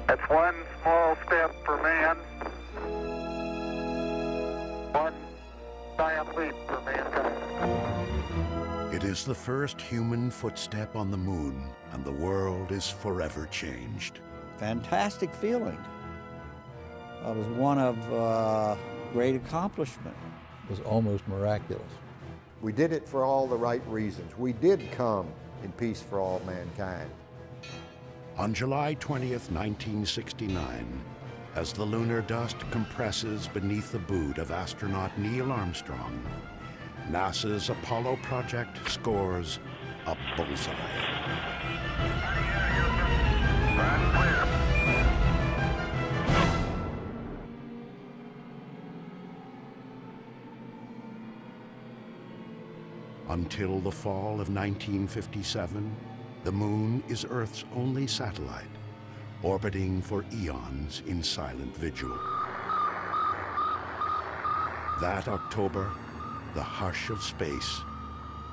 That's one small step for man, one giant leap for mankind. It is the first human footstep on the moon, and the world is forever changed. Fantastic feeling. It was one of great accomplishment. It was almost miraculous. We did it for all the right reasons. We did come in peace for all mankind. On July 20th, 1969, as the lunar dust compresses beneath the boot of astronaut Neil Armstrong, NASA's Apollo project scores a bullseye. Until the fall of 1957, the moon is Earth's only satellite, orbiting for eons in silent vigil. That October, the hush of space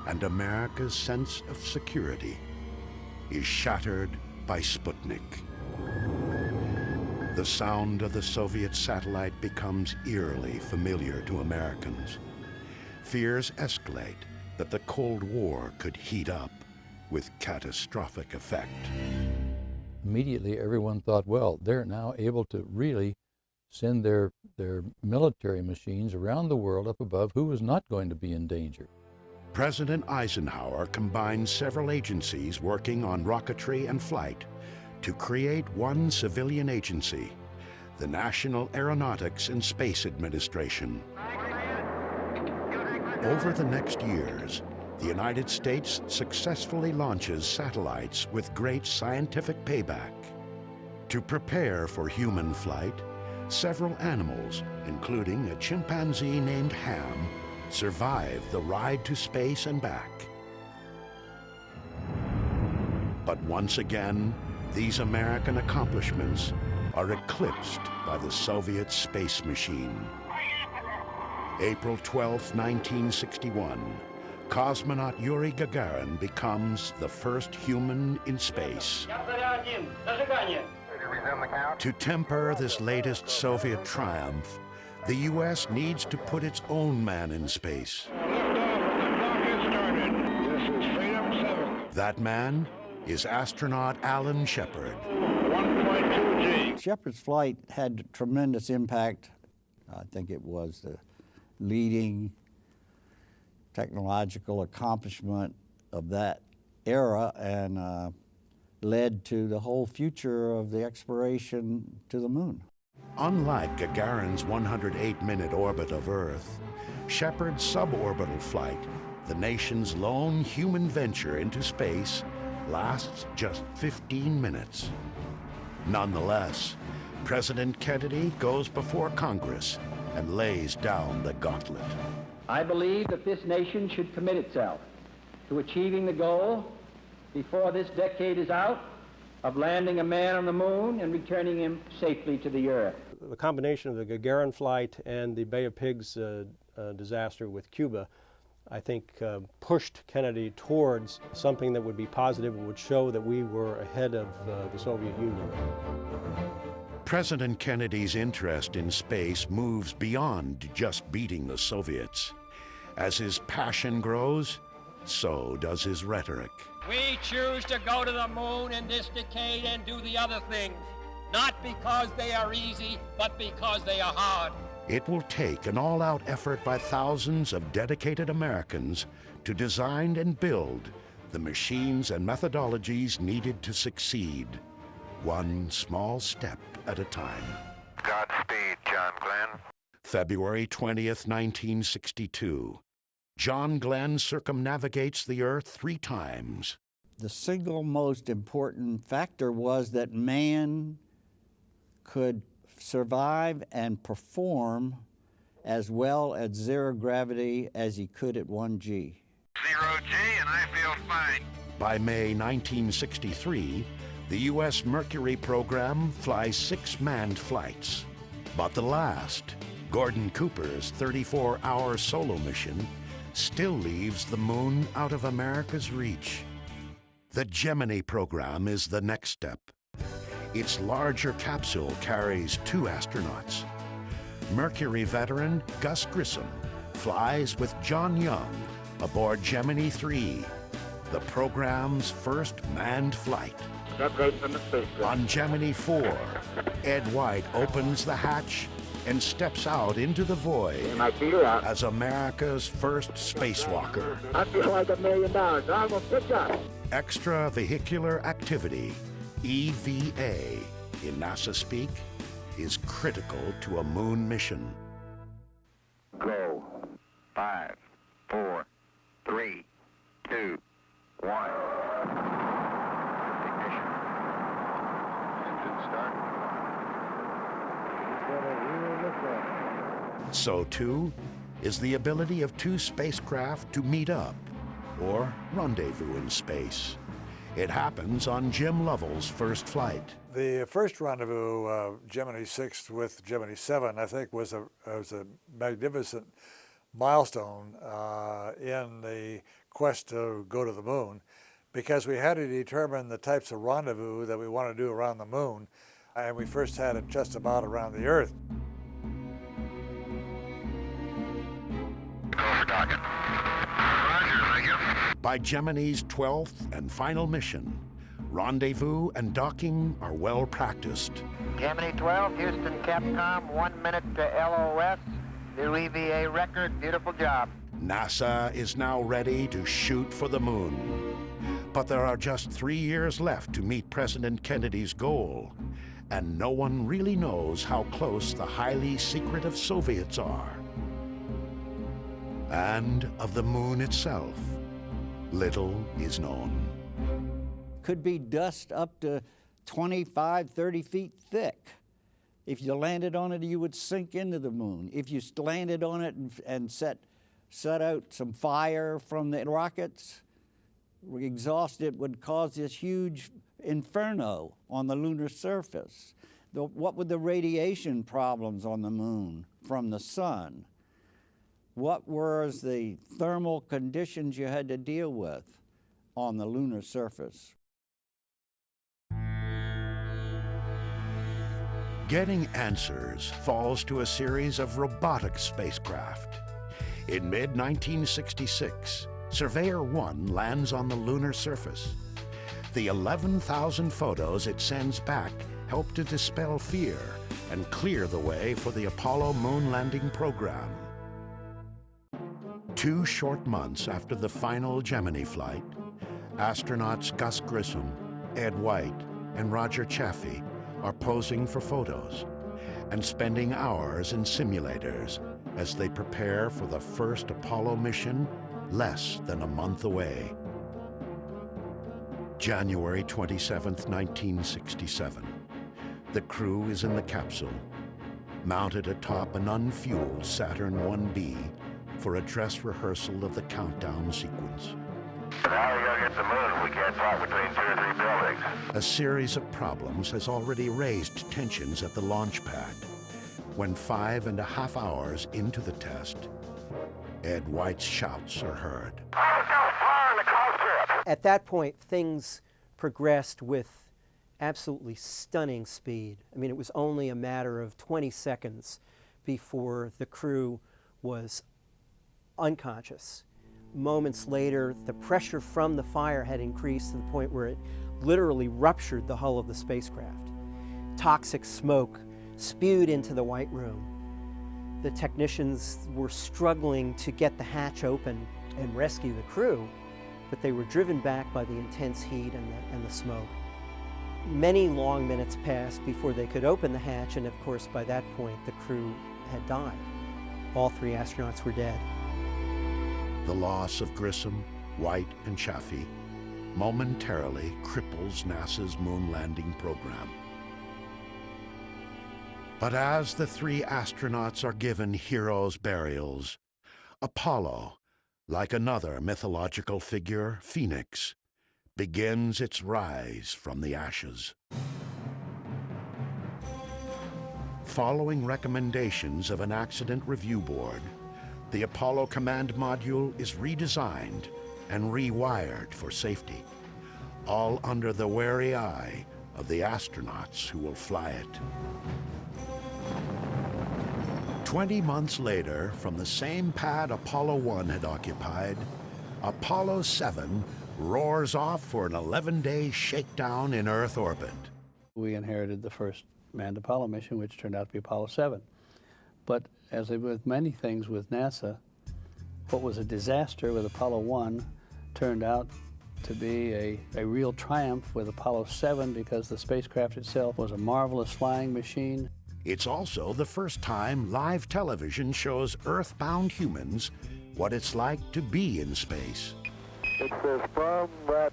and America's sense of security is shattered by Sputnik. The sound of the Soviet satellite becomes eerily familiar to Americans. Fears escalate that the Cold War could heat up with catastrophic effect. Immediately, everyone thought, well, they're now able to really send their military machines around the world up above. Who is not going to be in danger? President Eisenhower combined several agencies working on rocketry and flight to create one civilian agency, the National Aeronautics and Space Administration. Over the next years, the United States successfully launches satellites with great scientific payback. To prepare for human flight, several animals, including a chimpanzee named Ham, survived the ride to space and back. But once again, these American accomplishments are eclipsed by the Soviet space machine. April 12, 1961, cosmonaut Yuri Gagarin becomes the first human in space. To temper this latest Soviet triumph, the U.S. needs to put its own man in space. That man is astronaut Alan Shepard. 1.2 G. Shepard's flight had tremendous impact. I think it was the leading technological accomplishment of that era and led to the whole future of the exploration to the moon. Unlike Gagarin's 108-minute orbit of Earth, Shepard's suborbital flight, the nation's lone human venture into space, lasts just 15 minutes. Nonetheless, President Kennedy goes before Congress and lays down the gauntlet. I believe that this nation should commit itself to achieving the goal before this decade is out of landing a man on the moon and returning him safely to the Earth. The combination of the Gagarin flight and the Bay of Pigs disaster with Cuba, I think, pushed Kennedy towards something that would be positive and would show that we were ahead of the Soviet Union. President Kennedy's interest in space moves beyond just beating the Soviets. As his passion grows, so does his rhetoric. We choose to go to the moon in this decade and do the other things, not because they are easy, but because they are hard. It will take an all-out effort by thousands of dedicated Americans to design and build the machines and methodologies needed to succeed, one small step at a time. Godspeed, John Glenn. February 20th, 1962. John Glenn circumnavigates the Earth 3 times. The single most important factor was that man could survive and perform as well at 0 gravity as he could at 1 G. 0 G, and I feel fine. By May 1963, the U.S. Mercury program flies 6 manned flights. But the last, Gordon Cooper's 34-hour solo mission, still leaves the moon out of America's reach. The Gemini program is the next step. Its larger capsule carries 2 astronauts. Mercury veteran Gus Grissom flies with John Young aboard Gemini 3, the program's first manned flight. On Gemini 4, Ed White opens the hatch and steps out into the void as America's first spacewalker. I feel like $1 million. I'm gonna pick up. Extravehicular activity, EVA, in NASA speak, is critical to a moon mission. Go. 5, 4, 3, 2, 1. Ignition. Engine start. So too is the ability of 2 spacecraft to meet up or rendezvous in space. It happens on Jim Lovell's first flight. The first rendezvous, Gemini 6 with Gemini 7, I think was a magnificent milestone in the quest to go to the moon, because we had to determine the types of rendezvous that we want to do around the moon, and we first had it just about around the Earth. By Gemini's 12th and final mission, rendezvous and docking are well practiced. Gemini 12, Houston, Capcom, 1 minute to LOS. New EVA record, beautiful job. NASA is now ready to shoot for the moon. But there are just 3 years left to meet President Kennedy's goal, and no one really knows how close the highly secretive Soviets are. And of the moon itself, little is known. Could be dust up to 25, 30 feet thick. If you landed on it, you would sink into the moon. If you landed on it and set out some fire from the rockets, exhaust, it would cause this huge inferno on the lunar surface. What were the radiation problems on the moon from the sun? What were the thermal conditions you had to deal with on the lunar surface? Getting answers falls to a series of robotic spacecraft. In mid-1966, Surveyor 1 lands on the lunar surface. The 11,000 photos it sends back help to dispel fear and clear the way for the Apollo moon landing program. 2 short months after the final Gemini flight, astronauts Gus Grissom, Ed White, and Roger Chaffee are posing for photos and spending hours in simulators as they prepare for the first Apollo mission less than a month away. January 27, 1967. The crew is in the capsule, mounted atop an unfueled Saturn 1B for a dress rehearsal of the countdown sequence. Now we gotta get to the moon. We can't talk between 2 or 3 buildings. A series of problems has already raised tensions at the launch pad when 5.5 hours into the test, Ed White's shouts are heard. At that point, things progressed with absolutely stunning speed. I mean, it was only a matter of 20 seconds before the crew was unconscious. Moments later, the pressure from the fire had increased to the point where it literally ruptured the hull of the spacecraft. Toxic smoke spewed into the White Room. The technicians were struggling to get the hatch open and rescue the crew, but they were driven back by the intense heat and the smoke. Many long minutes passed before they could open the hatch, and of course by that point the crew had died. All 3 astronauts were dead. The loss of Grissom, White, and Chaffee momentarily cripples NASA's moon landing program. But as the 3 astronauts are given heroes' burials, Apollo, like another mythological figure, Phoenix, begins its rise from the ashes. Following recommendations of an accident review board, the Apollo Command Module is redesigned and rewired for safety, all under the wary eye of the astronauts who will fly it. 20 months later, from the same pad Apollo 1 had occupied, Apollo 7 roars off for an 11-day shakedown in Earth orbit. We inherited the first manned Apollo mission, which turned out to be Apollo 7. But as with many things with NASA, what was a disaster with Apollo 1 turned out to be a real triumph with Apollo 7 because the spacecraft itself was a marvelous flying machine. It's also the first time live television shows Earth-bound humans what it's like to be in space. It says from that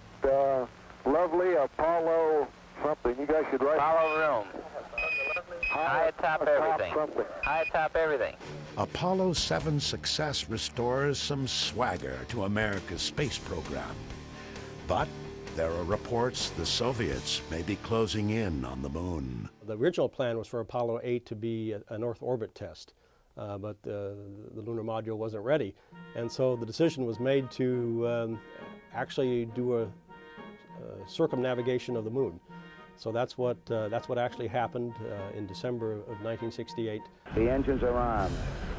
lovely Apollo something. You guys should write. Apollo room. High atop everything. High atop everything. Apollo 7's success restores some swagger to America's space program. But there are reports the Soviets may be closing in on the moon. The original plan was for Apollo 8 to be an Earth orbit test, but the lunar module wasn't ready. And so the decision was made to actually do a circumnavigation of the moon. So that's what actually happened in December of 1968. The engines are on.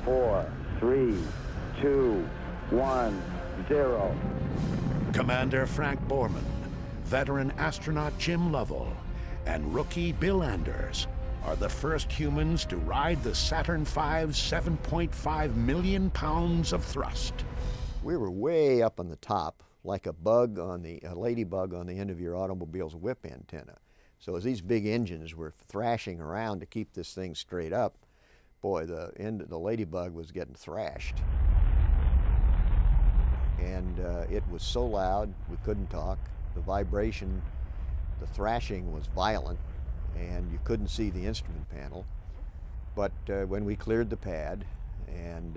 4, 3, 2, 1, 0. Commander Frank Borman, veteran astronaut Jim Lovell, and rookie Bill Anders are the first humans to ride the Saturn V's 7.5 million pounds of thrust. We were way up on the top, like a ladybug on the end of your automobile's whip antenna. So as these big engines were thrashing around to keep this thing straight up, boy, the ladybug was getting thrashed. And it was so loud, we couldn't talk. The vibration, the thrashing was violent, and you couldn't see the instrument panel. But when we cleared the pad and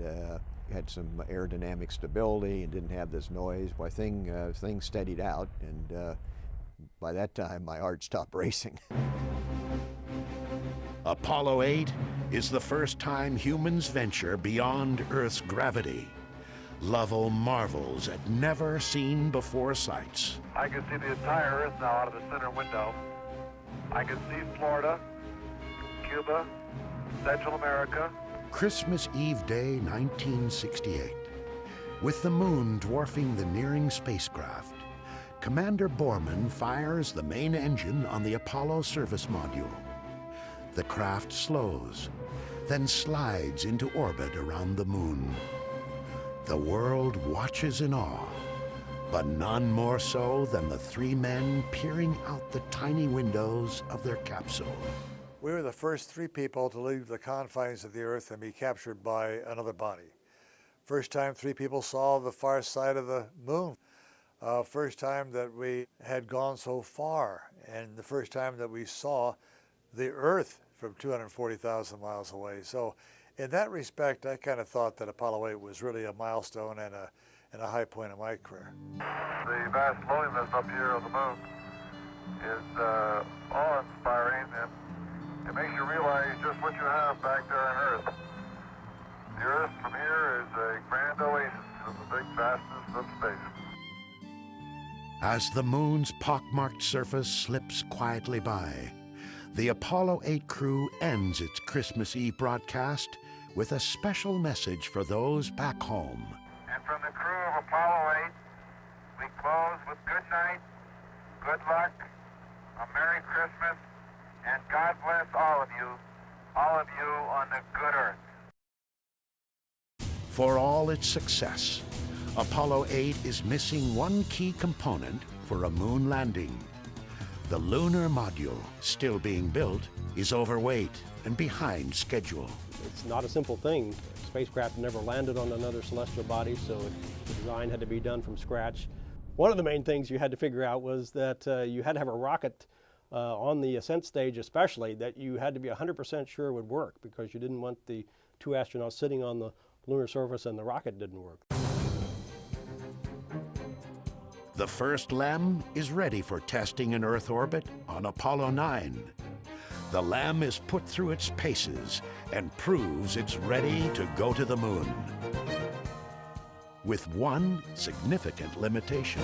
had some aerodynamic stability and didn't have this noise, why things steadied out, and by that time my heart stopped racing. Apollo 8 is the first time humans venture beyond Earth's gravity. Lovell marvels at never-seen-before sights. I can see the entire Earth now out of the center window. I can see Florida, Cuba, Central America. Christmas Eve Day, 1968. With the moon dwarfing the nearing spacecraft, Commander Borman fires the main engine on the Apollo service module. The craft slows, then slides into orbit around the moon. The world watches in awe, but none more so than the three men peering out the tiny windows of their capsule. We were the first three people to leave the confines of the Earth and be captured by another body. First time three people saw the far side of the moon. First time that we had gone so far, and the first time that we saw the Earth from 240,000 miles away. So in that respect, I kind of thought that Apollo 8 was really a milestone and a high point of my career. The vast loneliness up here on the moon is awe-inspiring, and it makes you realize just what you have back there on Earth. The Earth from here is a grand oasis in the big vastness of space. As the moon's pockmarked surface slips quietly by, the Apollo 8 crew ends its Christmas Eve broadcast with a special message for those back home. And from the crew of Apollo 8, we close with good night, good luck, a Merry Christmas, and God bless all of you on the good Earth. For all its success, Apollo 8 is missing one key component for a moon landing. The lunar module, still being built, is overweight and behind schedule. It's not a simple thing. Spacecraft never landed on another celestial body, so the design had to be done from scratch. One of the main things you had to figure out was that you had to have a rocket on the ascent stage especially that you had to be 100% sure would work, because you didn't want the two astronauts sitting on the lunar surface and the rocket didn't work. The first LEM is ready for testing in Earth orbit on Apollo 9. The LEM is put through its paces and proves it's ready to go to the moon. With one significant limitation.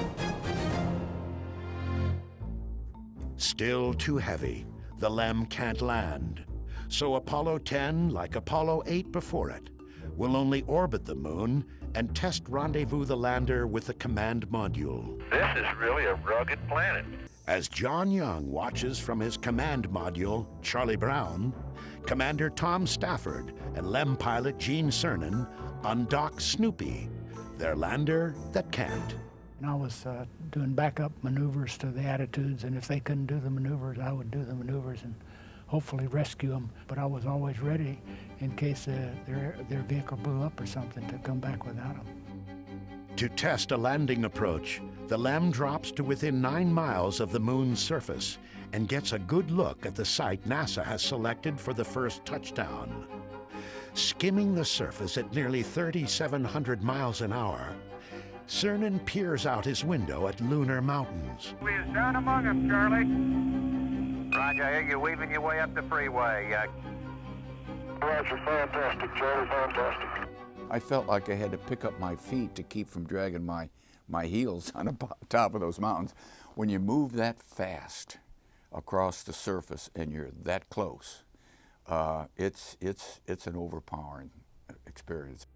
Still too heavy, the LEM can't land. So Apollo 10, like Apollo 8 before it, will only orbit the moon and test rendezvous the lander with a command module. This is really a rugged planet. As John Young watches from his command module, Charlie Brown, Commander Tom Stafford and LEM pilot Gene Cernan undock Snoopy, their lander that can't. And I was doing backup maneuvers to the attitudes, and if they couldn't do the maneuvers, I would do the maneuvers and hopefully rescue them. But I was always ready in case their vehicle blew up or something to come back without them. To test a landing approach, the LEM drops to within 9 miles of the moon's surface and gets a good look at the site NASA has selected for the first touchdown. Skimming the surface at nearly 3,700 miles an hour, Cernan peers out his window at Lunar Mountains. We is down among them, Charlie. Roger, I hear you weaving your way up the freeway. Roger, fantastic, Charlie, fantastic. I felt like I had to pick up my feet to keep from dragging my heels on the top of those mountains. When you move that fast across the surface and you're that close, it's an overpowering experience.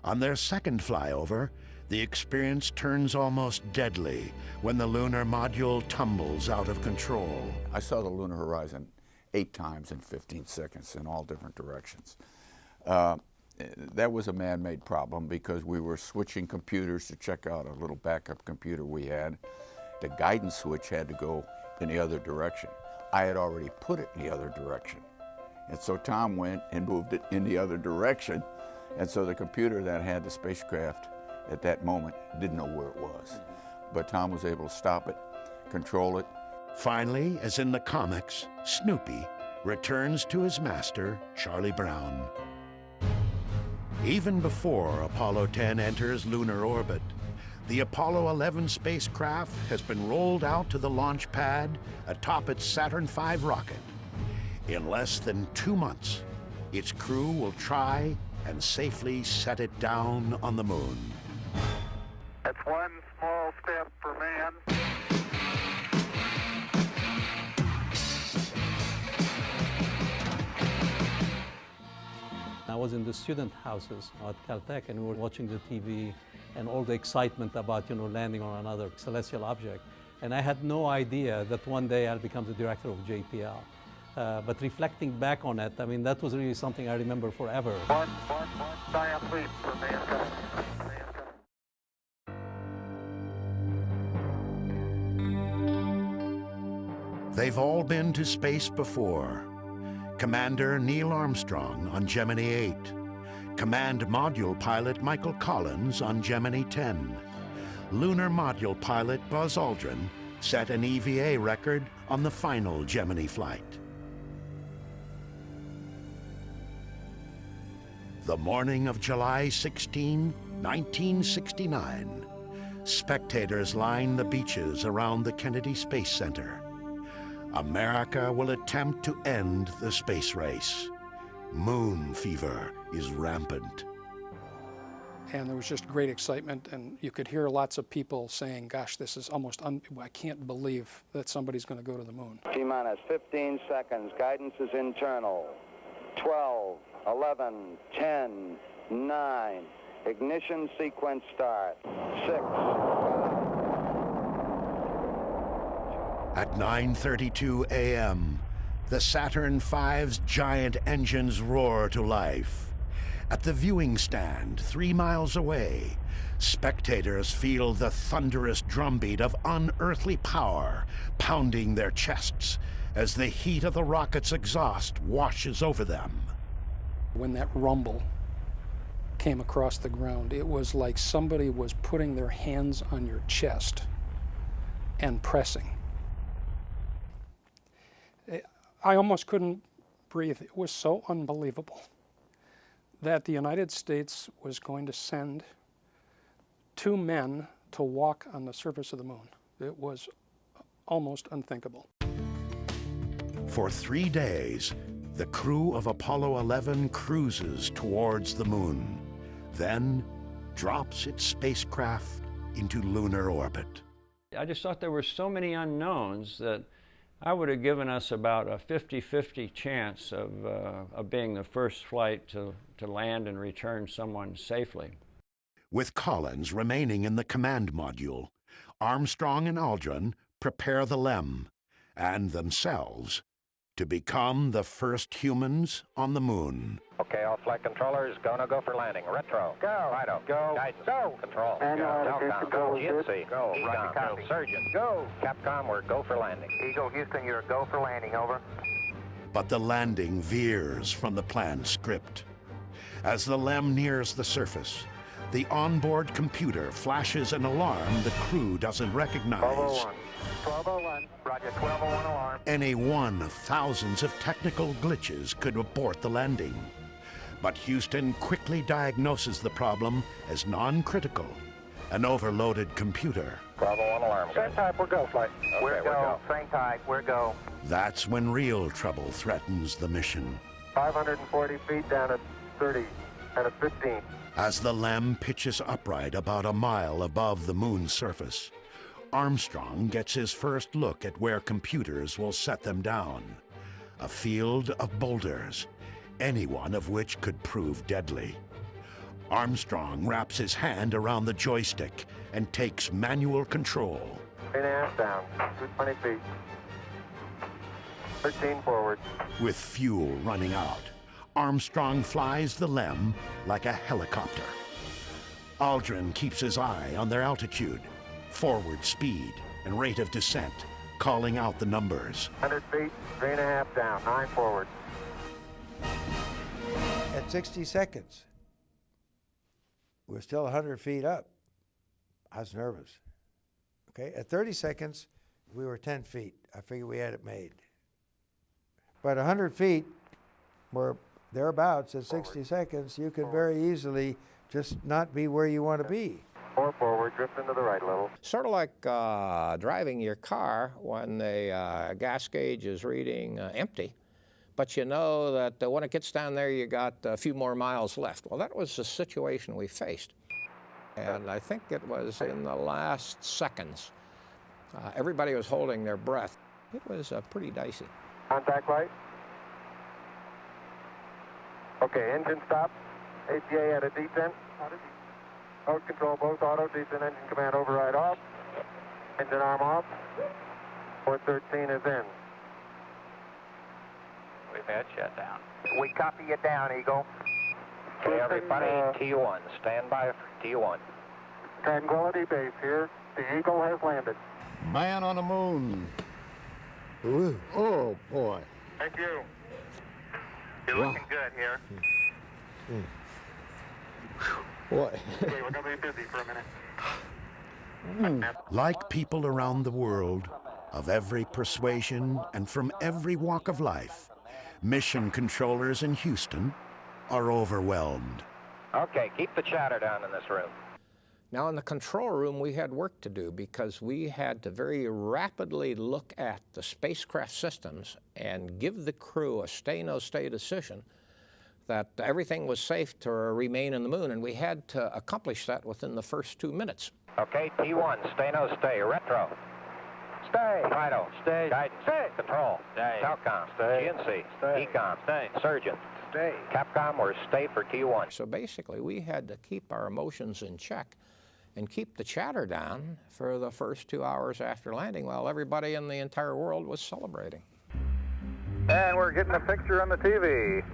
On their second flyover, the experience turns almost deadly when the lunar module tumbles out of control. I saw the lunar horizon 8 times in 15 seconds in all different directions. That was a man-made problem because we were switching computers to check out a little backup computer we had. The guidance switch had to go in the other direction. I had already put it in the other direction. And so Tom went and moved it in the other direction. And so the computer that had the spacecraft at that moment didn't know where it was. But Tom was able to stop it, control it. Finally, as in the comics, Snoopy returns to his master, Charlie Brown. Even before Apollo 10 enters lunar orbit, the Apollo 11 spacecraft has been rolled out to the launch pad atop its Saturn V rocket. In less than 2 months, its crew will try and safely set it down on the moon. That's one small step for man. I was in the student houses at Caltech, and we were watching the TV and all the excitement about, landing on another celestial object. And I had no idea that one day I'll become the director of JPL. But reflecting back on it, I mean, that was really something I remember forever. One giant leap for mankind. They've all been to space before. Commander Neil Armstrong on Gemini 8, Command Module Pilot Michael Collins on Gemini 10, Lunar Module Pilot Buzz Aldrin set an EVA record on the final Gemini flight. The morning of July 16, 1969, spectators line the beaches around the Kennedy Space Center. America will attempt to end the space race. Moon fever is rampant. And there was just great excitement, and you could hear lots of people saying, gosh, this is almost, I can't believe that somebody's going to go to the moon. T-minus 15 seconds. Guidance is internal. 12, 11, 10, 9. Ignition sequence start. 6, 5. At 9:32 a.m., the Saturn V's giant engines roar to life. At the viewing stand 3 miles away, spectators feel the thunderous drumbeat of unearthly power pounding their chests as the heat of the rocket's exhaust washes over them. When that rumble came across the ground, it was like somebody was putting their hands on your chest and pressing. I almost couldn't breathe. It was so unbelievable that the United States was going to send 2 men to walk on the surface of the moon. It was almost unthinkable. For 3 days, the crew of Apollo 11 cruises towards the moon, then drops its spacecraft into lunar orbit. I just thought there were so many unknowns that I would have given us about a 50-50 chance of being the first flight to land and return someone safely. With Collins remaining in the command module, Armstrong and Aldrin prepare the LEM and themselves to become the first humans on the moon. Okay, all flight controllers, go for landing. Retro. Go. Fido. Go. Guidance. Go. Control. Go. Telcom. Go. GNC. Go. Ecom. Copy. Surgeon. Go. Capcom, we're go for landing. Eagle, Houston, you're go for landing. Over. But the landing veers from the planned script. As the LEM nears the surface, the onboard computer flashes an alarm the crew doesn't recognize. 1201. 1201. Roger, 1201 alarm. Any one of thousands of technical glitches could abort the landing. But Houston quickly diagnoses the problem as non-critical, an overloaded computer. 1201 alarm. Same type, we're go, flight. Okay, we're go. Same type, we're go. That's when real trouble threatens the mission. 540 feet down at 30 and at 15. As the LEM pitches upright about a mile above the moon's surface, Armstrong gets his first look at where computers will set them down. A field of boulders, any one of which could prove deadly. Armstrong wraps his hand around the joystick and takes manual control. 3.5 down, 220 feet. 13 forward. With fuel running out, Armstrong flies the LEM like a helicopter. Aldrin keeps his eye on their altitude, forward speed, and rate of descent, calling out the numbers. 100 feet, 3.5 down, 9 forward. At 60 seconds, we're still 100 feet up. I was nervous. Okay, at 30 seconds, we were 10 feet. I figured we had it made. But 100 feet, we're thereabouts at 60 seconds, you could very easily just not be where you want to be. 4 forward, drift into the right a little. Sort of like driving your car when the gas gauge is reading empty, but you know that when it gets down there, you got a few more miles left. Well, that was the situation we faced. And I think it was in the last seconds. Everybody was holding their breath. It was pretty dicey. Contact light. Okay, engine stop. APA at a descent. Mode control, both auto, descent, engine command override off. Engine arm off. 413 is in. We've had shutdown. We copy you down, Eagle. Okay, everybody, T1. Stand by for T1. Tranquility Base here. The Eagle has landed. Man on the moon. Ooh. Oh, boy. Thank you. You're looking good here. Boy. Okay, we're going to be busy for a minute. Like people around the world, of every persuasion and from every walk of life, mission controllers in Houston are overwhelmed. Okay, keep the chatter down in this room. Now, in the control room, we had work to do because we had to very rapidly look at the spacecraft systems and give the crew a stay-no-stay decision that everything was safe to remain in the moon, and we had to accomplish that within the first 2 minutes. Okay, T1, stay, no stay. Retro. Stay. Fido. Stay. Guidance. Stay. Control. Stay. Telcom. Stay. GNC. Stay. Ecom. Stay. Surgeon. Stay. Capcom, we're stay for T1. So basically, we had to keep our emotions in check and keep the chatter down for the first 2 hours after landing while everybody in the entire world was celebrating. And we're getting a picture on the TV.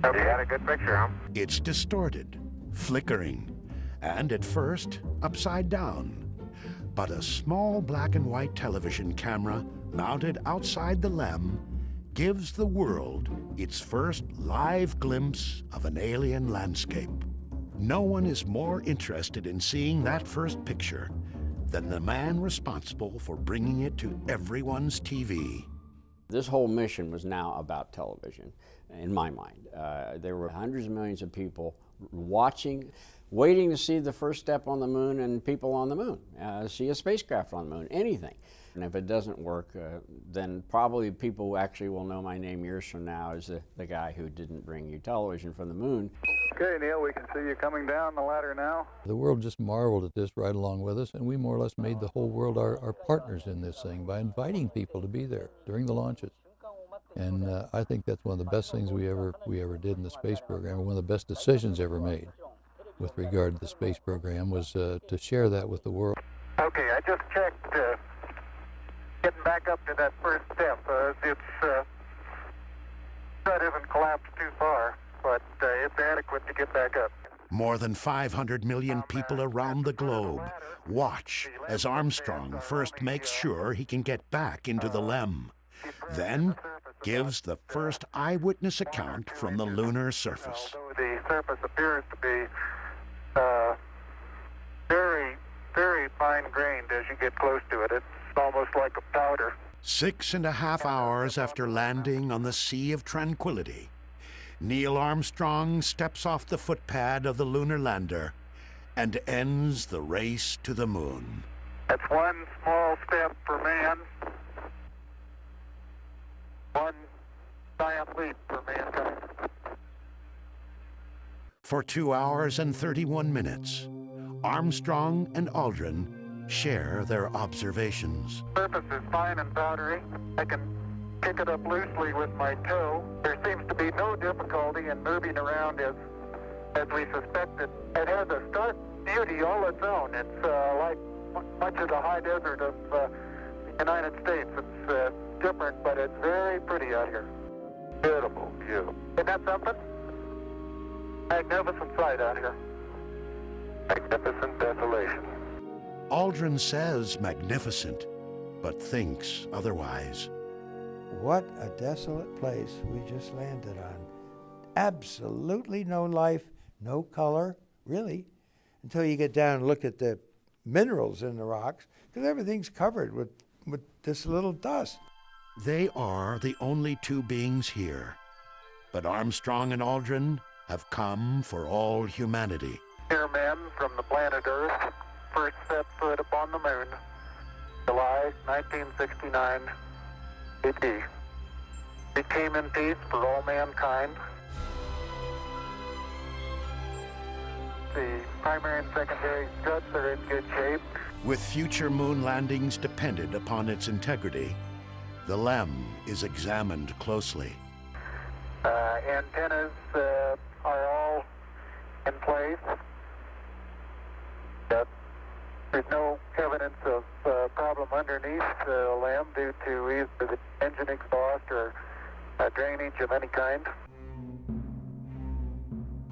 You got a good picture, huh? It's distorted, flickering, and at first, upside down. But a small black and white television camera mounted outside the LEM gives the world its first live glimpse of an alien landscape. No one is more interested in seeing that first picture than the man responsible for bringing it to everyone's TV. This whole mission was now about television, in my mind. There were hundreds of millions of people watching, waiting to see the first step on the moon and people on the moon, see a spacecraft on the moon, anything. And if it doesn't work, then probably people actually will know my name years from now as the guy who didn't bring you television from the moon. Okay, Neil, we can see you coming down the ladder now. The world just marveled at this right along with us, and we more or less made the whole world our partners in this thing by inviting people to be there during the launches. And I think that's one of the best things we ever did in the space program. One of the best decisions ever made with regard to the space program was to share that with the world. Okay, I just checked getting back up to that first step. It's that isn't collapsed too far, but it's adequate to get back up. More than 500 million people around the globe watch as Armstrong first makes sure he can get back into the LEM, then gives the first eyewitness account from the lunar surface. The surface appears to be very, very fine-grained as you get close to it. It's almost like a powder. 6.5 hours after landing on the Sea of Tranquility, Neil Armstrong steps off the footpad of the lunar lander and ends the race to the moon. That's one small step for man, one giant leap for mankind. For 2 hours and 31 minutes, Armstrong and Aldrin share their observations. The surface is fine and powdery. I can pick it up loosely with my toe. There seems to be no difficulty in moving around as we suspected. It has a stark beauty all its own. It's like much of the high desert of the United States. It's different, but it's very pretty out here. Beautiful view. Isn't that something? Magnificent sight out here. Magnificent desolation. Aldrin says magnificent, but thinks otherwise. What a desolate place we just landed on. Absolutely no life, no color, really, until you get down and look at the minerals in the rocks, because everything's covered with this little dust. They are the only two beings here, but Armstrong and Aldrin have come for all humanity. Here men from the planet Earth first set foot upon the moon, July 1969 AD. We came in peace for all mankind. The primary and secondary struts are in good shape. With future moon landings dependent upon its integrity, the LEM is examined closely. Antennas are all in place. There's no evidence of problem underneath the LEM due to either the engine exhaust or drainage of any kind.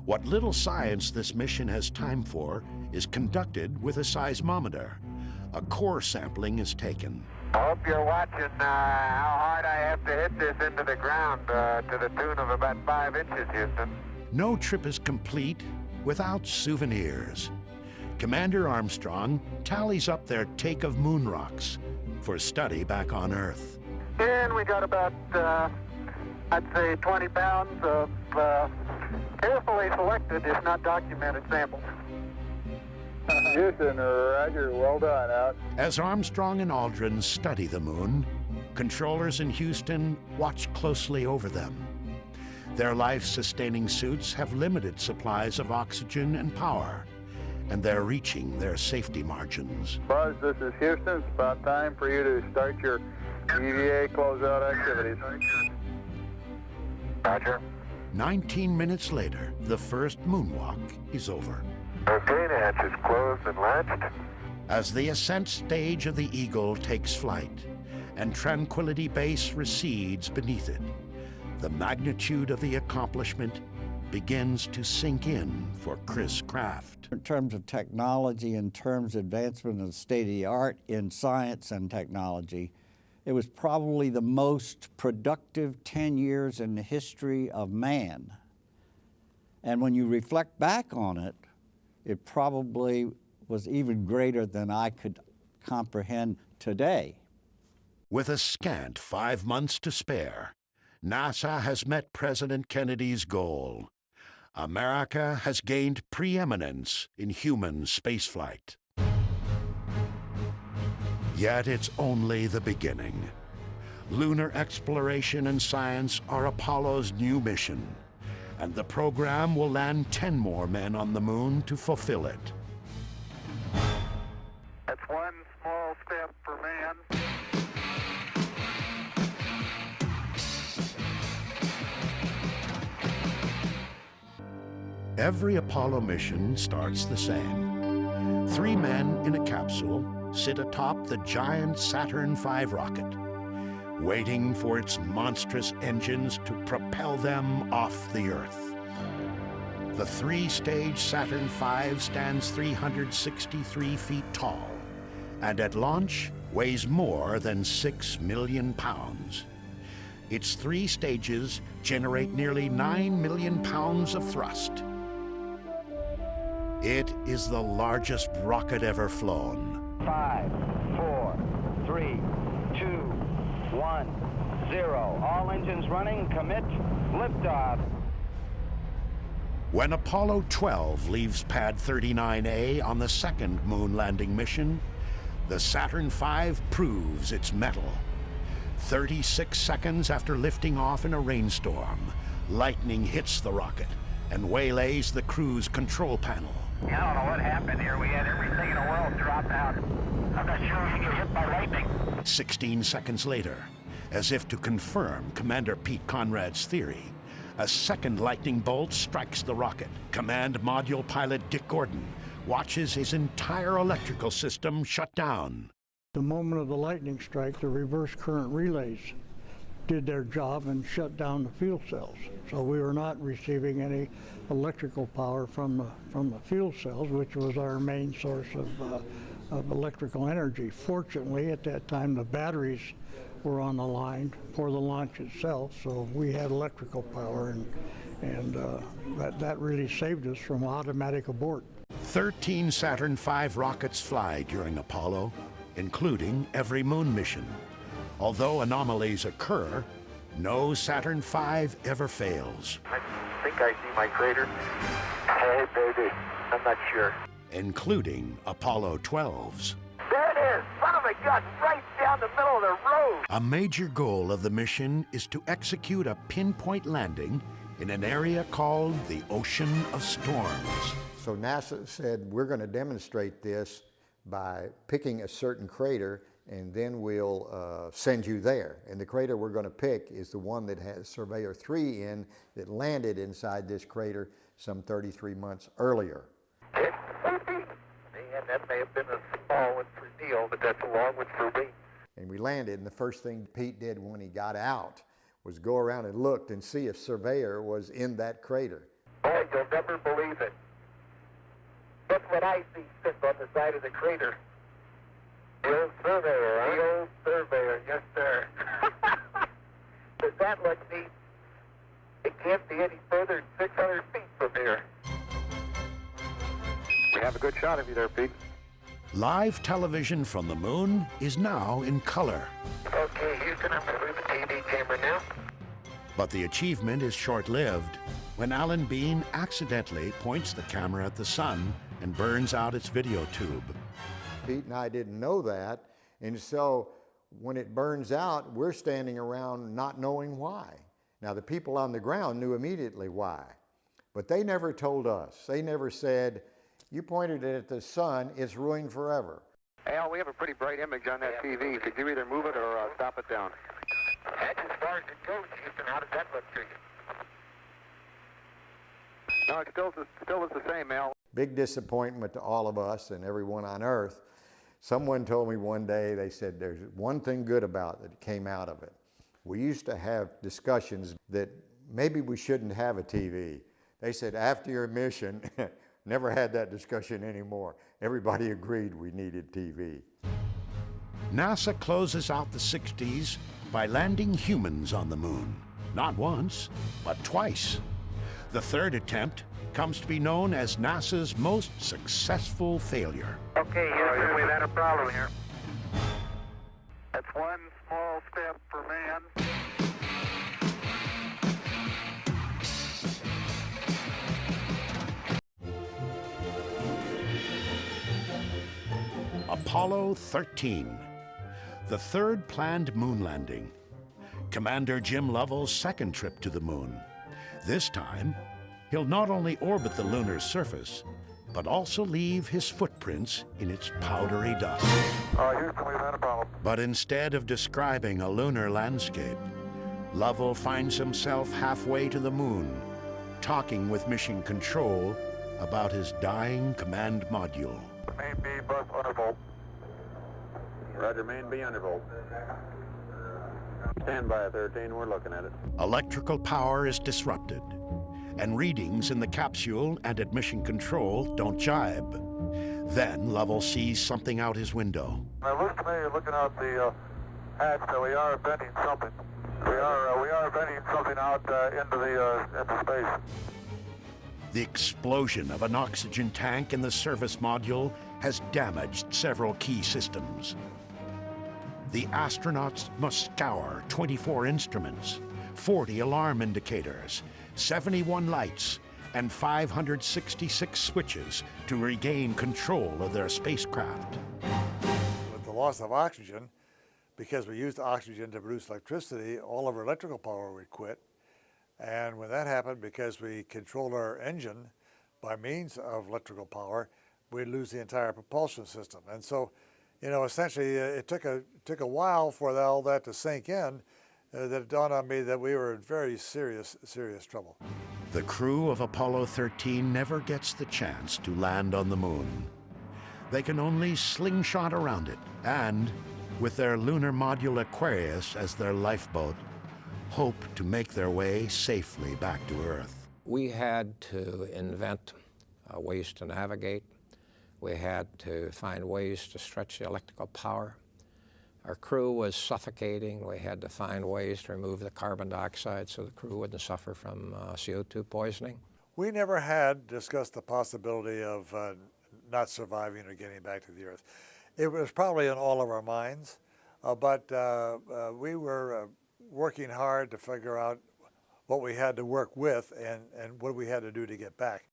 What little science this mission has time for is conducted with a seismometer. A core sampling is taken. I hope you're watching how hard I have to hit this into the ground to the tune of about 5 inches, Houston. No trip is complete without souvenirs. Commander Armstrong tallies up their take of moon rocks for study back on Earth. And we got about, I'd say 20 pounds of carefully selected, if not documented, samples. Houston, roger, well done, out. As Armstrong and Aldrin study the moon, controllers in Houston watch closely over them. Their life-sustaining suits have limited supplies of oxygen and power, and they're reaching their safety margins. Buzz, this is Houston. It's about time for you to start your EVA closeout activities. Roger. 19 minutes later, the first moonwalk is over. Okay, the hatch is closed and latched. As the ascent stage of the Eagle takes flight and Tranquility Base recedes beneath it, the magnitude of the accomplishment begins to sink in for Chris Kraft. In terms of technology, in terms of advancement of the state of the art in science and technology, it was probably the most productive 10 years in the history of man. And when you reflect back on it, it probably was even greater than I could comprehend today. With a scant 5 months to spare, NASA has met President Kennedy's goal. America has gained preeminence in human spaceflight. Yet it's only the beginning. Lunar exploration and science are Apollo's new mission, and the program will land 10 more men on the moon to fulfill it. That's one small step for man. Every Apollo mission starts the same. 3 men in a capsule sit atop the giant Saturn V rocket, waiting for its monstrous engines to propel them off the Earth. The 3-stage Saturn V stands 363 feet tall, and at launch weighs more than 6 million pounds. Its 3 stages generate nearly 9 million pounds of thrust. It is the largest rocket ever flown. 5, 4, 3, 2, 1, 0. All engines running. Commit. Liftoff. When Apollo 12 leaves Pad 39A on the second moon landing mission, the Saturn V proves its mettle. 36 seconds after lifting off in a rainstorm, lightning hits the rocket and waylays the crew's control panel. I don't know what happened here. We had everything in the world drop out. I'm not sure if you get hit by lightning. 16 seconds later, as if to confirm Commander Pete Conrad's theory, a second lightning bolt strikes the rocket. Command Module pilot Dick Gordon watches his entire electrical system shut down. The moment of the lightning strike, the reverse current relays did their job and shut down the fuel cells. So we were not receiving any electrical power from the fuel cells, which was our main source of electrical energy. Fortunately, at that time, the batteries were on the line for the launch itself, so we had electrical power, and that really saved us from automatic abort. 13 Saturn V rockets fly during Apollo, including every moon mission. Although anomalies occur, no Saturn V ever fails. I think I see my crater. Hey, baby. I'm not sure. Including Apollo 12's. There it is! Son of a gun! Right down the middle of the road! A major goal of the mission is to execute a pinpoint landing in an area called the Ocean of Storms. So NASA said, we're going to demonstrate this by picking a certain crater, and then we'll send you there. And the crater we're going to pick is the one that has Surveyor 3 in, that landed inside this crater some 33 months earlier. And that may have been a small one for Neil, but that's a long one for me. And we landed, and the first thing Pete did when he got out was go around and looked and see if Surveyor was in that crater. Boy, you'll never believe it. That's what I see sitting on the side of the crater. The old Surveyor, huh? The old Surveyor, yes, sir. Does that look neat? It can't be any further than 600 feet from here. We have a good shot of you there, Pete. Live television from the moon is now in color. Okay, Houston, I'm going to move the TV camera now. But the achievement is short-lived when Alan Bean accidentally points the camera at the sun and burns out its video tube. Pete and I didn't know that, and so when it burns out, we're standing around not knowing why. Now, the people on the ground knew immediately why, but they never told us. They never said, you pointed it at the sun, it's ruined forever. Al, we have a pretty bright image on that TV. Could you either move it or stop it down? That's as far as it goes, Houston. How does that look to you? No, it still is the same, Al. Big disappointment to all of us and everyone on Earth. Someone told me one day, they said, there's one thing good about it that came out of it. We used to have discussions that maybe we shouldn't have a TV. They said, after your mission, never had that discussion anymore. Everybody agreed we needed TV. NASA closes out the 60s by landing humans on the moon. Not once, but twice. The third attempt comes to be known as NASA's most successful failure. Okay, Houston, we've had a problem here. That's one small step for man. Apollo 13, The third planned moon landing. Commander Jim Lovell's second trip to the moon. This time, he'll not only orbit the lunar surface, but also leave his footprints in its powdery dust. Houston, we've had a problem. But instead of describing a lunar landscape, Lovell finds himself halfway to the moon, talking with Mission Control about his dying command module. Main B bus undervolt. Roger, main B undervolt. Stand by 13, we're looking at it. Electrical power is disrupted, and readings in the capsule and at Mission Control don't jibe. Then Lovell sees something out his window. It looks to me, looking out the hatch, that we are venting something. We are venting something out into space. The explosion of an oxygen tank in the service module has damaged several key systems. The astronauts must scour 24 instruments, 40 alarm indicators, 71 lights, and 566 switches to regain control of their spacecraft. With the loss of oxygen, because we used oxygen to produce electricity, all of our electrical power would quit. And when that happened, because we controlled our engine by means of electrical power, we'd lose the entire propulsion system. And so, you know, essentially it took a while for all that to sink in, that it dawned on me that we were in very serious trouble. The crew of Apollo 13 never gets the chance to land on the moon. They can only slingshot around it and, with their lunar module Aquarius as their lifeboat, hope to make their way safely back to Earth. We had to invent ways to navigate. We had to find ways to stretch the electrical power. Our crew was suffocating. We had to find ways to remove the carbon dioxide so the crew wouldn't suffer from CO2 poisoning. We never had discussed the possibility of not surviving or getting back to the Earth. It was probably in all of our minds, but we were working hard to figure out what we had to work with and what we had to do to get back.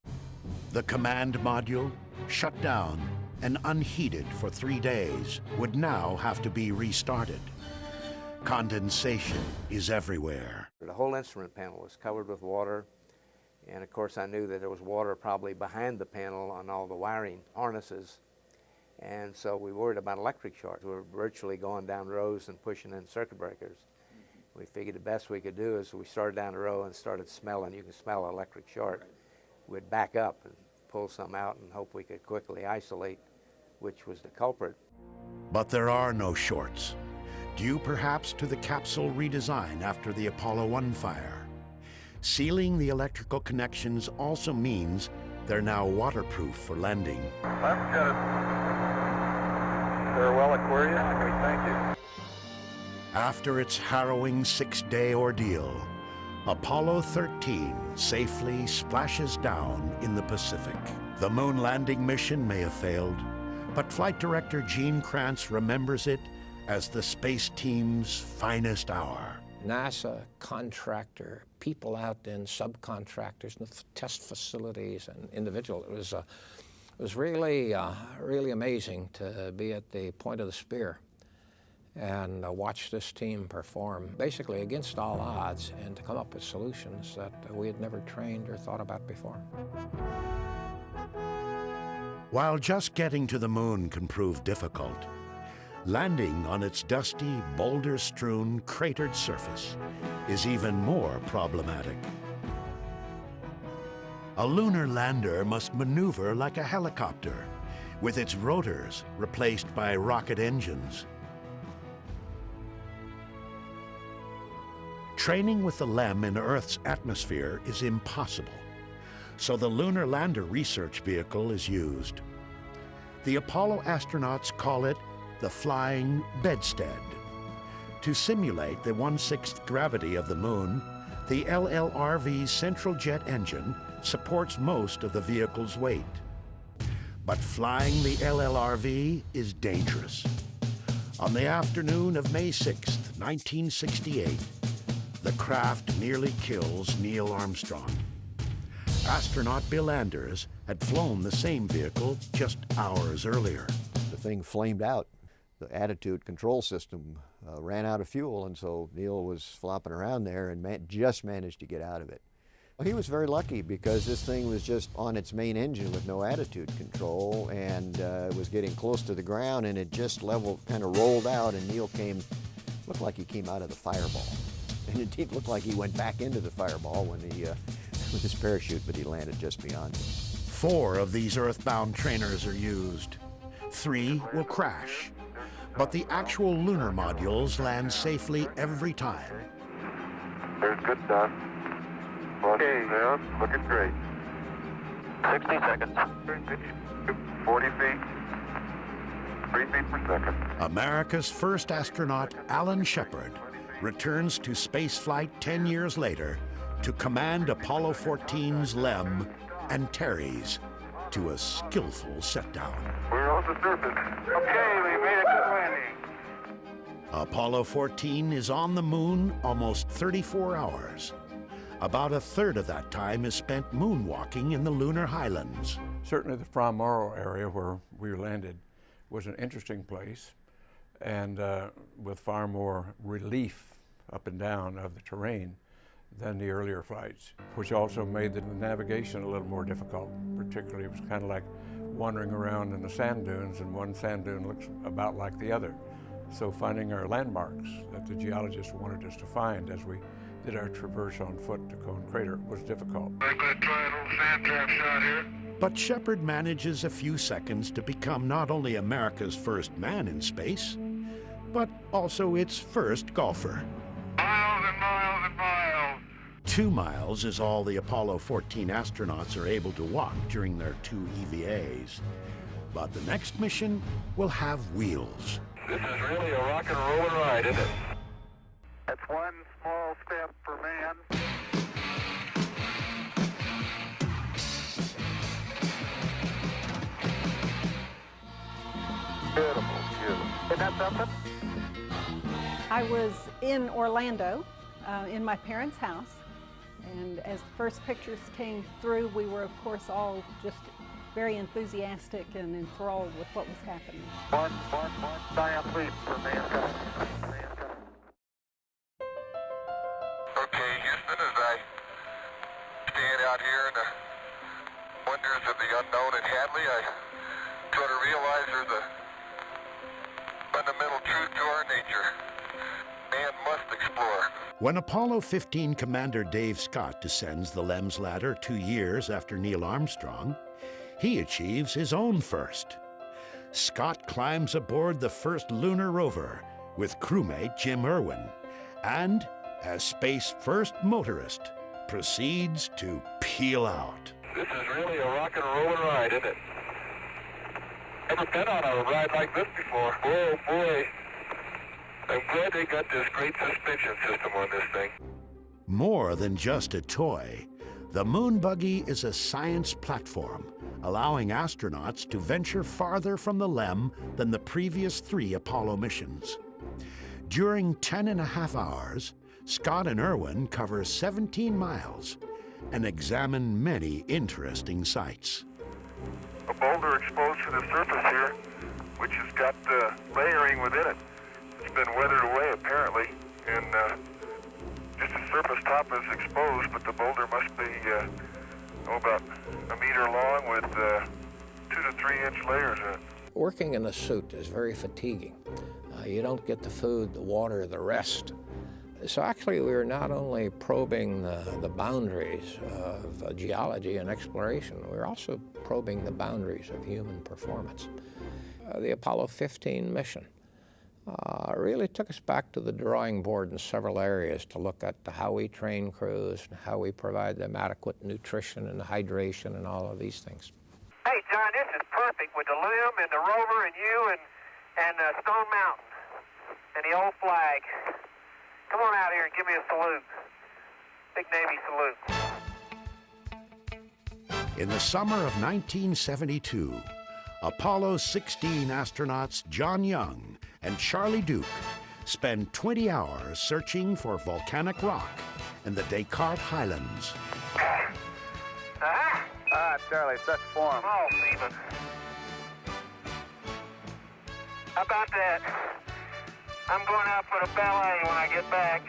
The command module, shut down and unheated for 3 days, would now have to be restarted. Condensation is everywhere. The whole instrument panel was covered with water, and of course I knew that there was water probably behind the panel on all the wiring harnesses, and so we worried about electric shorts. We were virtually going down rows and pushing in circuit breakers. We figured the best we could do is we started down the row and started smelling. You can smell an electric short. We'd back up and pull some out and hope we could quickly isolate which was the culprit. But there are no shorts, due perhaps to the capsule redesign after the Apollo 1 fire. Sealing the electrical connections also means they're now waterproof for landing. Let's get it. Farewell, Aquarius. We thank you. After its harrowing 6-day ordeal, Apollo 13 safely splashes down in the Pacific. The moon landing mission may have failed, but Flight Director Gene Kranz remembers it as the space team's finest hour. NASA, contractor, people out in subcontractors, in the test facilities, and individual. It was really, really amazing to be at the point of the spear and watch this team perform basically against all odds and to come up with solutions that we had never trained or thought about before. While just getting to the moon can prove difficult, landing on its dusty, boulder-strewn, cratered surface is even more problematic. A lunar lander must maneuver like a helicopter, with its rotors replaced by rocket engines. Training with the LEM in Earth's atmosphere is impossible, so the Lunar Lander Research Vehicle is used. The Apollo astronauts call it the flying bedstead. To simulate the 1/6 gravity of the moon, the LLRV's central jet engine supports most of the vehicle's weight. But flying the LLRV is dangerous. On the afternoon of May 6, 1968, the craft nearly kills Neil Armstrong. Astronaut Bill Anders had flown the same vehicle just hours earlier. The thing flamed out The attitude control system ran out of fuel, and so Neil was flopping around there and just managed to get out of it. Well, he was very lucky because this thing was just on its main engine with no attitude control, and it was getting close to the ground, and it just kind of rolled out, and Neil looked like he came out of the fireball. And it did look like he went back into the fireball when with his parachute, but he landed just beyond it. 4 of these earthbound trainers are used. 3 will crash, but the actual lunar modules land safely every time. There's good stuff. Okay. Down, looking great. 60 seconds. 40 feet. 3 feet per second. America's first astronaut, Alan Shepard, returns to spaceflight 10 years later to command Apollo 14's LEM and Terry's to a skillful set-down. We're on the surface. Okay, we made a good landing. Apollo 14 is on the moon almost 34 hours. About a third of that time is spent moonwalking in the lunar highlands. Certainly the Fra Mauro area where we landed was an interesting place, and with far more relief up and down of the terrain than the earlier flights, which also made the navigation a little more difficult. Particularly, it was kind of like wandering around in the sand dunes, and one sand dune looks about like the other. So finding our landmarks that the geologists wanted us to find as we did our traverse on foot to Cone Crater was difficult. I'm going to try a little sand trap shot here. But Shepard manages a few seconds to become not only America's first man in space, but also its first golfer. Miles and miles and miles. 2 miles is all the Apollo 14 astronauts are able to walk during their 2 EVAs. But the next mission will have wheels. This is really a rock and roll ride, isn't it? That's one small step for man. Beautiful, beautiful. Isn't that something? I was in Orlando, in my parents' house, and as the first pictures came through, we were, of course, all just very enthusiastic and enthralled with what was happening. One giant leap for mankind. Okay, Houston, as I stand out here in the wonders of the unknown in Hadley, I try to realize there's a fundamental truth to our nature. Man must explore. When Apollo 15 Commander Dave Scott descends the LEM's ladder 2 years after Neil Armstrong, he achieves his own first. Scott climbs aboard the first lunar rover with crewmate Jim Irwin, and, as space's first motorist, proceeds to peel out. This is really a rock and roll ride, isn't it? Never been on a ride like this before. Oh boy. I'm glad they got this great suspension system on this thing. More than just a toy, the moon buggy is a science platform, allowing astronauts to venture farther from the LEM than the previous 3 Apollo missions. During 10.5 hours, Scott and Irwin cover 17 miles and examine many interesting sights. A boulder exposed to the surface here, which has got layering within it. It's been weathered away apparently, and just the surface top is exposed, but the boulder must be about a meter long with 2 to 3 inch layers in it. Working in a suit is very fatiguing. You don't get the food, the water, the rest. So actually we were not only probing the boundaries of geology and exploration, we were also probing the boundaries of human performance. The Apollo 15 mission really took us back to the drawing board in several areas to look at how we train crews, and how we provide them adequate nutrition and hydration and all of these things. Hey, John, this is perfect with the LEM and the rover and you and Stone Mountain and the old flag. Come on out here and give me a salute. Big Navy salute. In the summer of 1972, Apollo 16 astronauts John Young and Charlie Duke spend 20 hours searching for volcanic rock in the Descartes Highlands. Ah, Charlie, such form. Oh, Stephen. How about that? I'm going out for the ballet when I get back.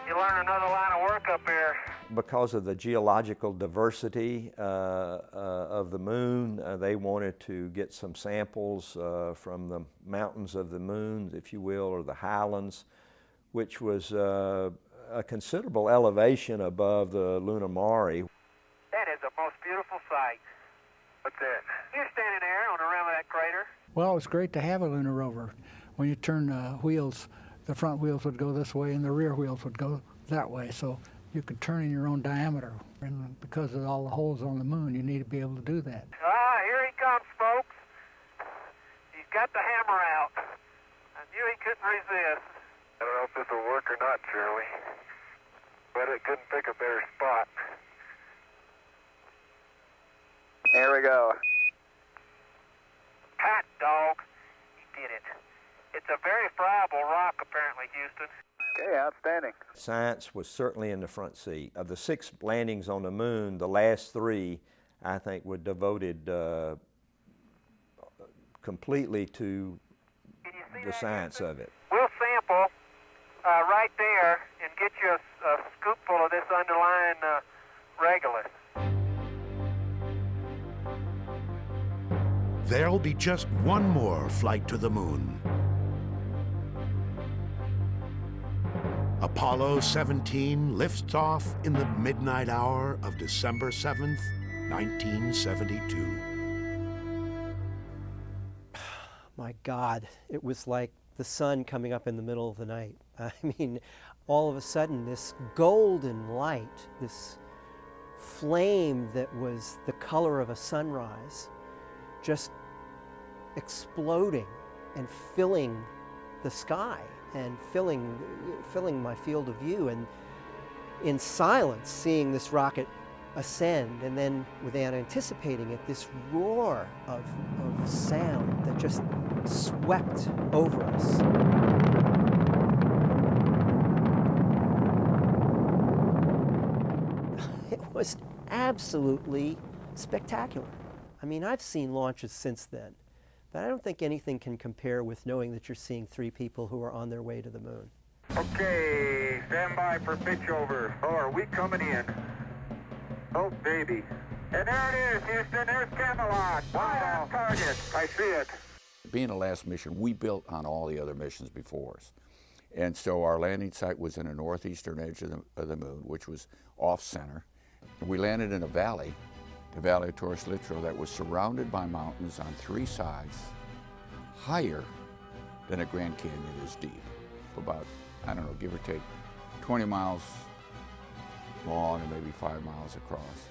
You learn another line of work up here. Because of the geological diversity of the moon, they wanted to get some samples from the mountains of the moon, if you will, or the highlands, which was a considerable elevation above the Luna Mare. That is the most beautiful sight. What's that? You're standing there on the rim of that crater. Well, it's great to have a lunar rover. When you turn wheels, the front wheels would go this way and the rear wheels would go that way. So you could turn in your own diameter. And because of all the holes on the moon, you need to be able to do that. Ah, here he comes, folks. He's got the hammer out. I knew he couldn't resist. I don't know if this will work or not, Shirley, but it couldn't pick a better spot. Here we go. Hot dog. He did it. It's a very friable rock, apparently, Houston. Okay, outstanding. Science was certainly in the front seat. Of the 6 landings on the moon, the last 3, I think, were devoted completely to the science of it. We'll sample right there and get you a scoopful of this underlying regolith. There'll be just one more flight to the moon. Apollo 17 lifts off in the midnight hour of December 7th, 1972. My God, it was like the sun coming up in the middle of the night. I mean, all of a sudden, this golden light, this flame that was the color of a sunrise, just exploding and filling the sky and filling my field of view, and in silence seeing this rocket ascend, and then without anticipating it, this roar of sound that just swept over us. It was absolutely spectacular. I mean, I've seen launches since then, but I don't think anything can compare with knowing that you're seeing 3 people who are on their way to the moon. Okay, stand by for pitch over. Oh, are we coming in? Oh, baby. And there it is, Houston. There's Camelot. Right on target. I see it. Being the last mission, we built on all the other missions before us. And so our landing site was in the northeastern edge of the moon, which was off-center. We landed in a valley, the Valley of Torres Litro, that was surrounded by mountains on 3 sides, higher than a Grand Canyon is deep. About, I don't know, give or take 20 miles long and maybe 5 miles across.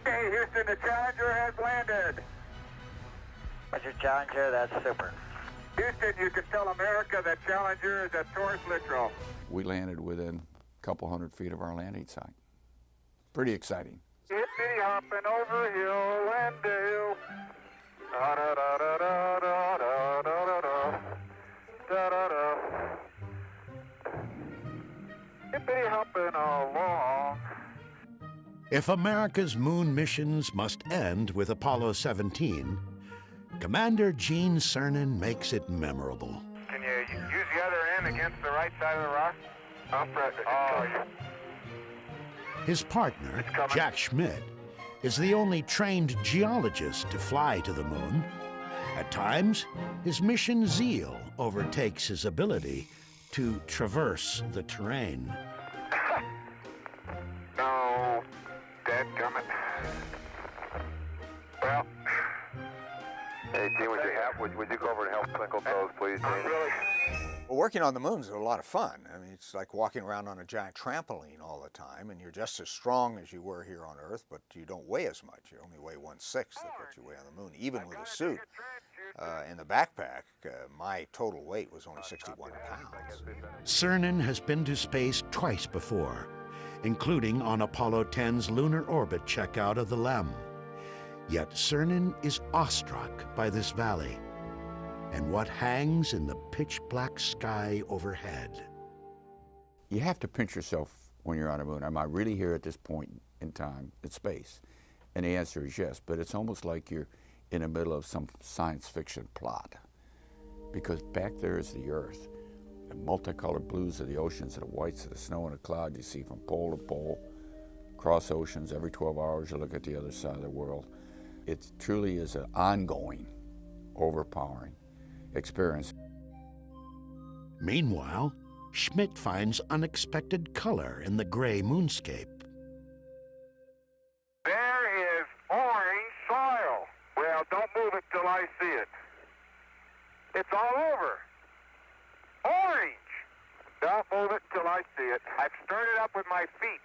Okay, Houston, the Challenger has landed. Roger, Challenger, that's super. Houston, you can tell America that Challenger is at Torres Litro. We landed within a couple hundred feet of our landing site. Pretty exciting. Hippity hopping over hill and dale. Da da da da da da da da da da da da. Hippity hopping along. If America's moon missions must end with Apollo 17, Commander Gene Cernan makes it memorable. Can you use the other end against the right side of the rock? His partner, Jack Schmidt, is the only trained geologist to fly to the moon. At times, his mission zeal overtakes his ability to traverse the terrain. No, dadgummit. Well, hey, Gene, would you go over and help twinkle toes, please, Gene? Well, working on the moon is a lot of fun. I mean, it's like walking around on a giant trampoline all the time, and you're just as strong as you were here on Earth, but you don't weigh as much. You only weigh 1/6 of what you weigh on the moon, even with a suit. In the backpack, my total weight was only 61 pounds. Cernan has been to space twice before, including on Apollo 10's lunar orbit checkout of the LEM. Yet Cernan is awestruck by this valley and what hangs in the pitch-black sky overhead. You have to pinch yourself when you're on the moon. Am I really here at this point in time in space? And the answer is yes, but it's almost like you're in the middle of some science fiction plot. Because back there is the Earth, the multicolored blues of the oceans and the whites of the snow and the cloud you see from pole to pole, across oceans. Every 12 hours you look at the other side of the world. It truly is an ongoing, overpowering experience. Meanwhile, Schmidt finds unexpected color in the gray moonscape. There is orange soil. Well, don't move it till I see it. It's all over. Orange. Don't move it till I see it. I've stirred it up with my feet.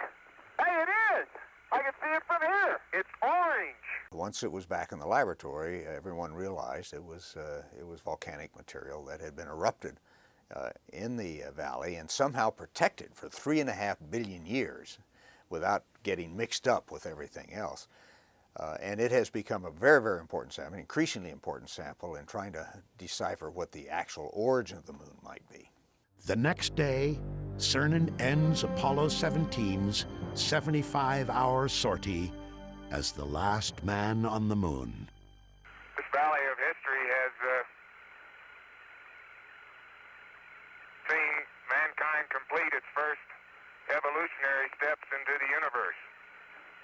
Hey, it is. I can see it from here. It's orange. Once it was back in the laboratory, everyone realized it was volcanic material that had been erupted in the valley and somehow protected for 3.5 billion years without getting mixed up with everything else. And it has become a very, very important sample, an increasingly important sample in trying to decipher what the actual origin of the moon might be. The next day, Cernan ends Apollo 17's 75-hour sortie as the last man on the moon. This valley of history has seen mankind complete its first evolutionary steps into the universe,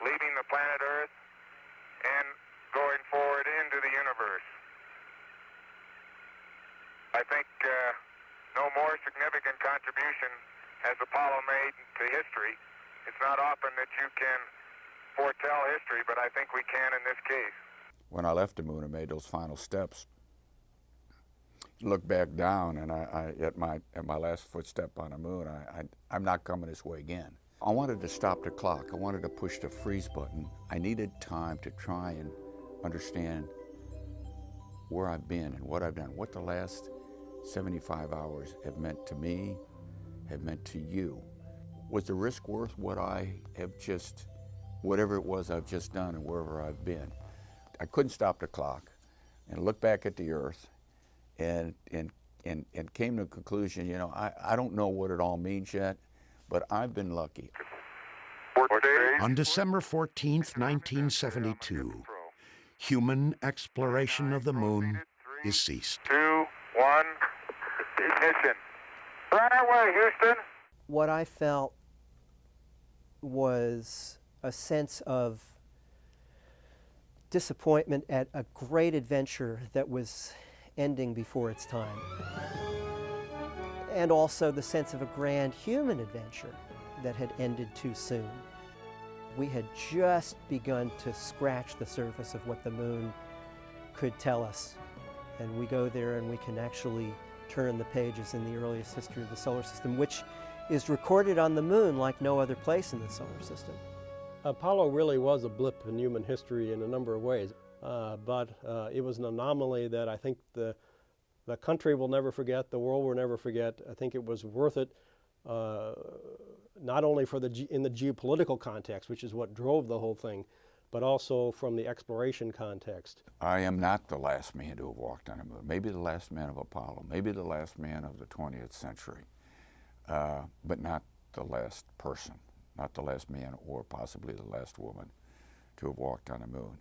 leaving the planet Earth and going forward into the universe. I think no more significant contribution has Apollo made to history. It's not often that you can foretell history, but I think we can in this case. When I left the moon and made those final steps, looked back down, and at my last footstep on the moon, I'm not coming this way again. I wanted to stop the clock. I wanted to push the freeze button. I needed time to try and understand where I've been and what I've done, what the last 75 hours have meant to me, have meant to you. Was the risk worth what I have just, whatever it was I've just done and wherever I've been? I couldn't stop the clock and look back at the Earth and came to the conclusion, you know, I don't know what it all means yet, but I've been lucky. On December 14th, 1972, human exploration of the moon is ceased. 2, 1, ignition. Right away, Houston. What I felt was a sense of disappointment at a great adventure that was ending before its time. And also the sense of a grand human adventure that had ended too soon. We had just begun to scratch the surface of what the moon could tell us. And we go there and we can actually turn the pages in the earliest history of the solar system, which is recorded on the moon like no other place in the solar system. Apollo really was a blip in human history in a number of ways, but it was an anomaly that I think the country will never forget, the world will never forget. I think it was worth it, not only for in the geopolitical context, which is what drove the whole thing, but also from the exploration context. I am not the last man to have walked on the moon. Maybe the last man of Apollo, maybe the last man of the 20th century, but not the last person, not the last man or possibly the last woman to have walked on the moon.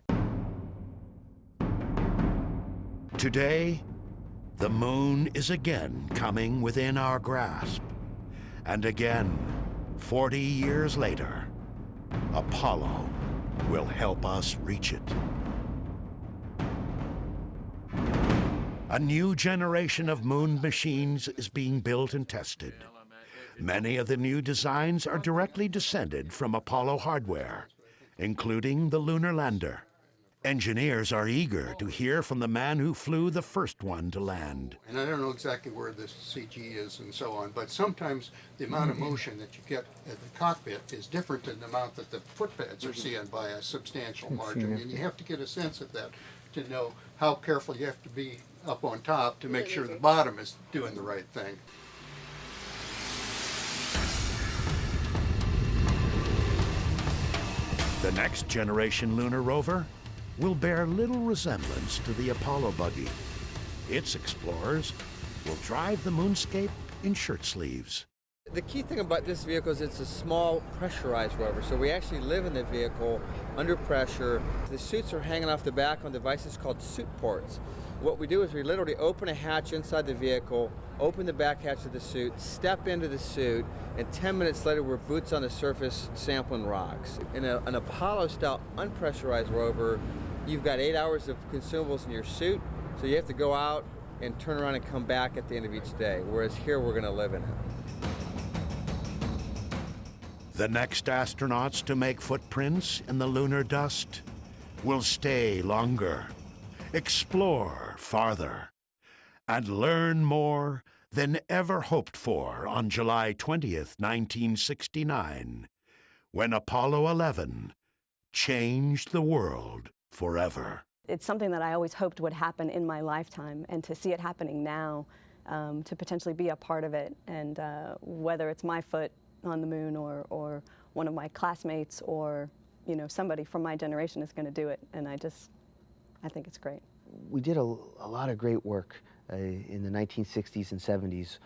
Today, the moon is again coming within our grasp. And again, 40 years later, Apollo will help us reach it. A new generation of moon machines is being built and tested. Many of the new designs are directly descended from Apollo hardware, including the lunar lander. Engineers are eager to hear from the man who flew the first one to land. And I don't know exactly where this CG is and so on, but sometimes the amount of motion that you get at the cockpit is different than the amount that the footpads are seeing by a substantial margin. And you have to get a sense of that to know how careful you have to be up on top to make sure the bottom is doing the right thing. The next generation lunar rover will bear little resemblance to the Apollo buggy. Its explorers will drive the moonscape in shirt sleeves. The key thing about this vehicle is it's a small pressurized rover, so we actually live in the vehicle under pressure. The suits are hanging off the back on devices called suit ports. What we do is we literally open a hatch inside the vehicle, open the back hatch of the suit, step into the suit, and 10 minutes later we're boots on the surface sampling rocks. In an Apollo-style unpressurized rover, you've got 8 hours of consumables in your suit, so you have to go out and turn around and come back at the end of each day, whereas here we're going to live in it. The next astronauts to make footprints in the lunar dust will stay longer, explore farther, and learn more than ever hoped for on July 20th, 1969, when Apollo 11 changed the world forever. It's something that I always hoped would happen in my lifetime, and to see it happening now, to potentially be a part of it, and whether it's my foot on the moon or one of my classmates or somebody from my generation is going to do it, and I think it's great. We did a lot of great work in the 1960s and 70s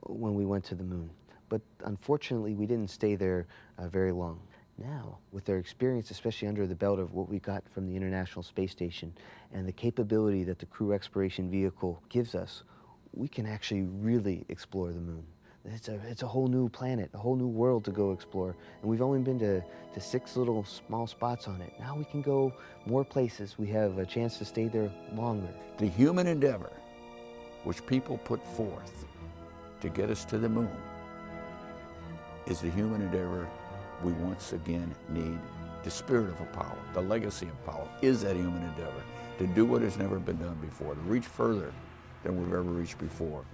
when we went to the moon, but unfortunately we didn't stay there very long. Now, with their experience, especially under the belt of what we got from the International Space Station and the capability that the Crew Exploration Vehicle gives us, we can actually really explore the moon. It's a whole new planet, a whole new world to go explore. And we've only been to 6 little small spots on it. Now we can go more places. We have a chance to stay there longer. The human endeavor which people put forth to get us to the moon is the human endeavor we once again need. The spirit of Apollo, the legacy of Apollo, is that human endeavor to do what has never been done before, to reach further than we've ever reached before.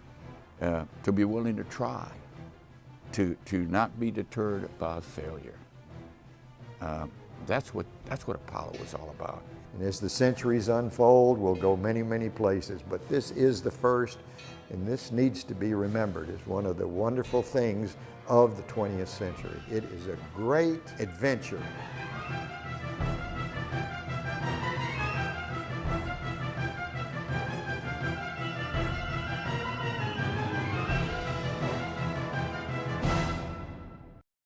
To be willing to try, to not be deterred by failure. That's what Apollo was all about. And as the centuries unfold, we'll go many, many places, but this is the first, and this needs to be remembered as one of the wonderful things of the 20th century. It is a great adventure